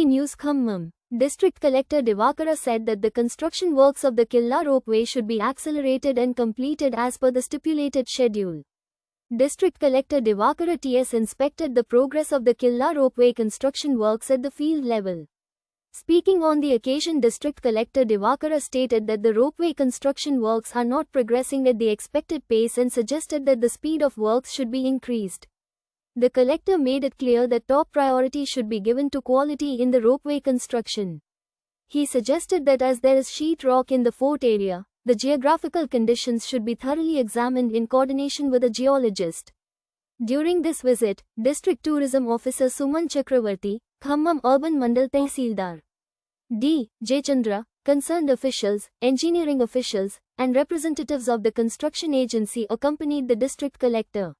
News Khammam. District Collector Divakara said that the construction works of the Killa ropeway should be accelerated and completed as per the stipulated schedule. District Collector Divakara TS inspected the progress of the Killa ropeway construction works at the field level. Speaking on the occasion, District Collector Divakara stated that the ropeway construction works are not progressing at the expected pace and suggested that the speed of works should be increased. The collector made it clear that top priority should be given to quality in the ropeway construction. He suggested that as there is sheet rock in the fort area, the geographical conditions should be thoroughly examined in coordination with a geologist. During this visit, District Tourism Officer Suman Chakravarti, Khammam Urban Mandal Tehsildar D. J. Chandra, concerned officials, engineering officials, and representatives of the construction agency accompanied the district collector.